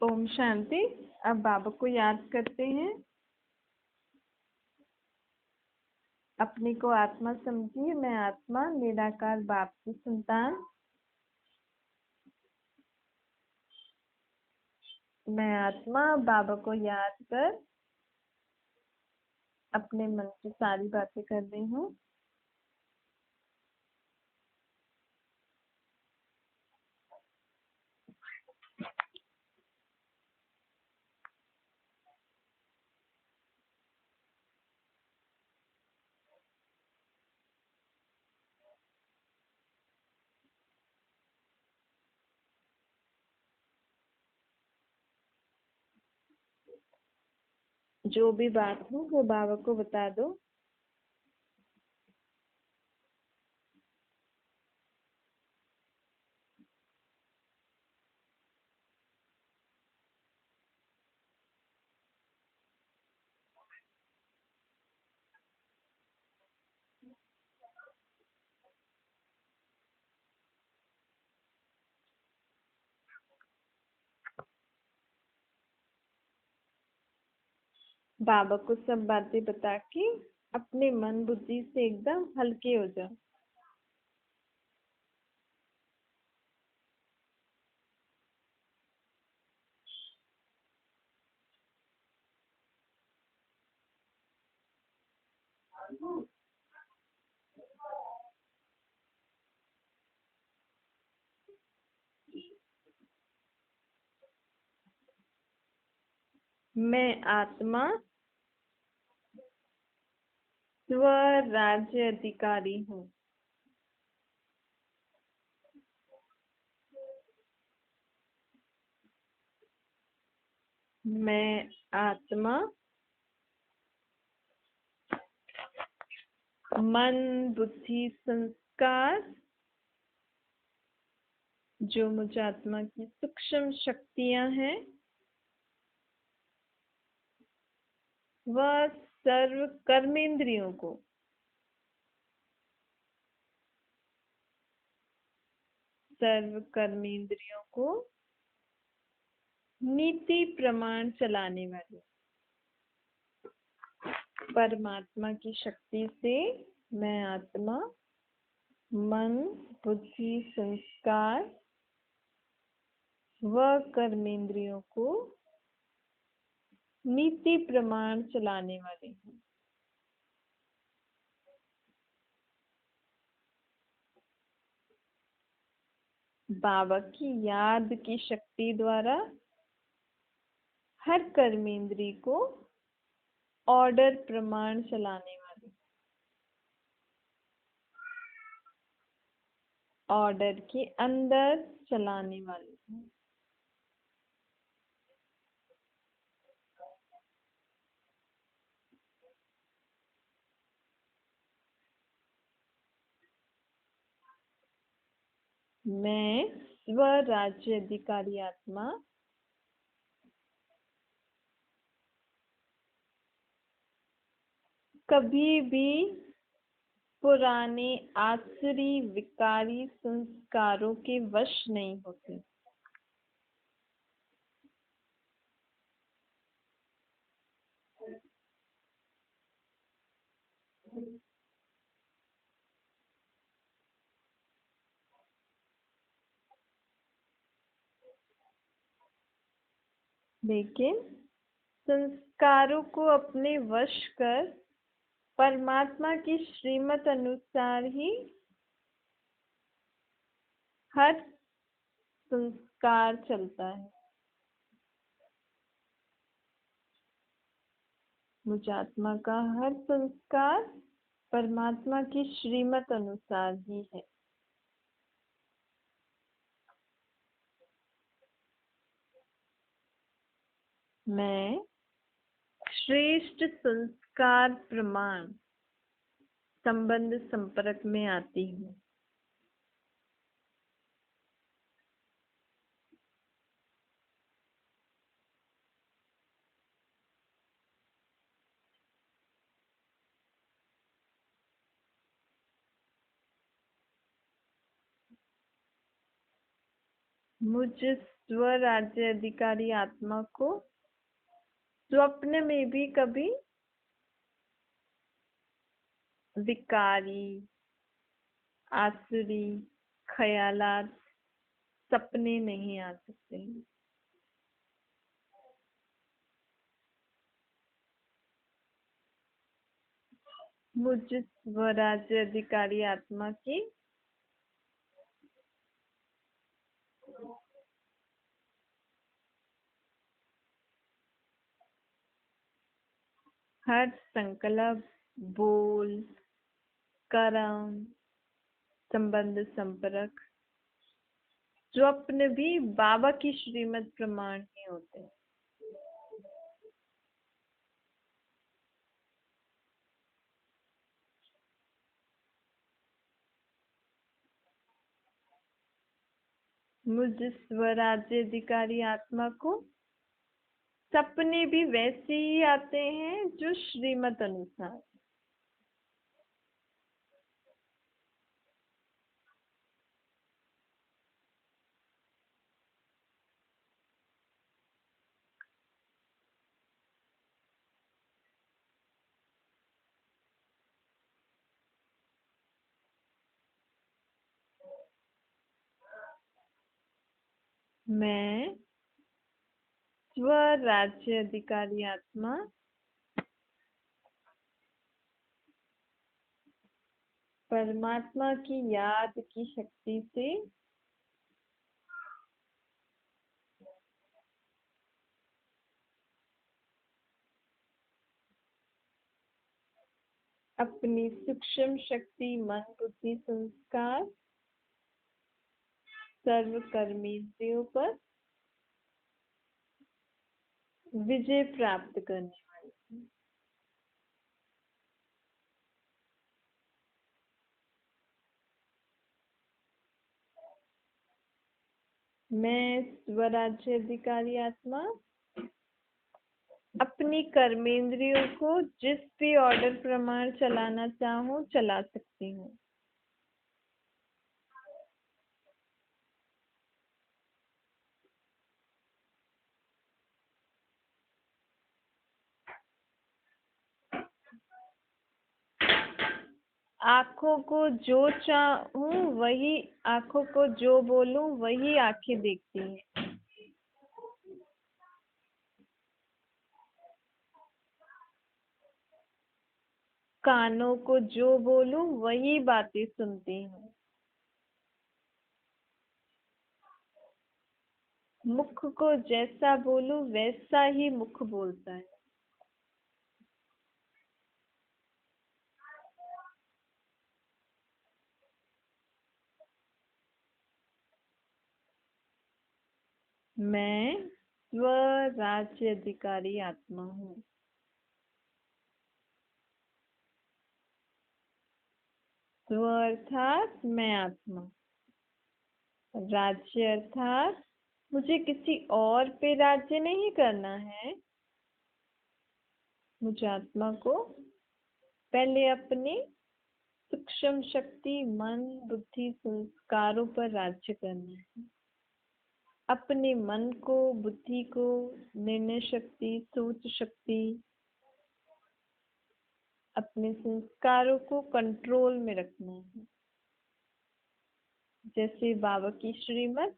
ओम शांति। अब बाबा को याद करते हैं। अपने को आत्मा समझिए। मैं आत्मा निराकार बाप की संतान। मैं आत्मा बाबा को याद कर अपने मन की सारी बातें कर रही हूँ। जो भी बात हो वो बाबा को बता दो। बाबा को सब बातें बता के अपने मन बुद्धि से एकदम हल्के हो जाओ। मैं आत्मा स्वराज्य अधिकारी हूँ। मैं आत्मा मन बुद्धि संस्कार जो मुझ आत्मा की सूक्ष्म शक्तियां हैं वह सर्व कर्मेंद्रियों को नीति प्रमाण चलाने वाले परमात्मा की शक्ति से मैं आत्मा मन बुद्धि संस्कार व कर्मेंद्रियों को नीति प्रमाण चलाने वाले हूँ। बाबा की याद की शक्ति द्वारा हर कर्मेंद्रिय को ऑर्डर प्रमाण चलाने वाले ऑर्डर के अंदर चलाने वाले हूँ। मैं स्वराज्य अधिकारी आत्मा कभी भी पुराने आसुरी विकारी संस्कारों के वश नहीं होते। लेकिन संस्कारों को अपने वश कर परमात्मा की श्रीमत अनुसार ही हर संस्कार चलता है। मुझ आत्मा का हर संस्कार परमात्मा की श्रीमत अनुसार ही है। मैं श्रेष्ठ संस्कार प्रमाण संबंध संपर्क में आती हूँ। मुझ स्वराज्य अधिकारी आत्मा को स्वप्न में भी कभी विकारी, आसुरी ख्यालात, सपने नहीं आ सकते। मुझ स्वराज्य अधिकारी आत्मा की हर संकल्प, बोल, कर्म, संबंध, संपर्क, स्वप्न भी बाबा की श्रीमत प्रमाण ही होते हैं। मुझ स्वराज्य अधिकारी आत्मा को सपने भी वैसे ही आते हैं जो श्रीमत अनुसार। मैं स्वराज्य अधिकारी आत्मा परमात्मा की याद की शक्ति से अपनी सूक्ष्म शक्ति, मन, बुद्धि, संस्कार, सर्व कर्मेंद्रियों पर विजय प्राप्त करने वाली हूँ। मैं स्वराज्य अधिकारी आत्मा अपनी कर्मेंद्रियों को जिस भी ऑर्डर प्रमाण चलाना चाहूँ चला सकती हूँ। आंखों को जो चाहूं वही, आंखों को जो बोलूं वही आंखें देखती हैं। कानों को जो बोलूं वही बातें सुनती हूँ। मुख को जैसा बोलूं वैसा ही मुख बोलता है। मैं स्वराज्य अधिकारी आत्मा हूँ। स्व अर्थात मैं आत्मा, राज्य अर्थात मुझे किसी और पे राज्य नहीं करना है। मुझे आत्मा को पहले अपने सूक्ष्म शक्ति, मन, बुद्धि, संस्कारों पर राज्य करना है। अपने मन को, बुद्धि को, निर्णय शक्ति, सोच शक्ति, अपने संस्कारों को कंट्रोल में रखना है। जैसे बाबा की श्रीमत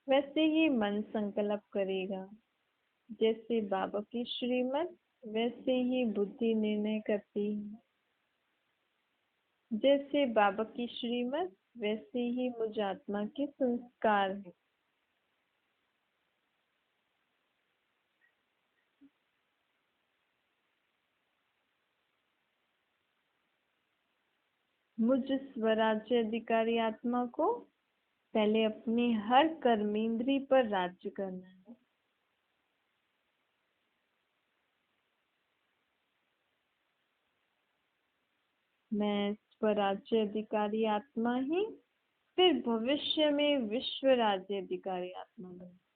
वैसे ही मन संकल्प करेगा। जैसे बाबा की श्रीमत वैसे ही बुद्धि निर्णय करती है। जैसे बाबा की श्रीमत वैसे ही मुझ आत्मा के संस्कार है। मुझ स्वराज्य अधिकारी आत्मा को पहले अपनी हर कर्मेंद्री पर राज्य करना है। मैं स्वराज्य अधिकारी आत्मा ही फिर भविष्य में विश्व राज्य अधिकारी आत्मा बनूंगी।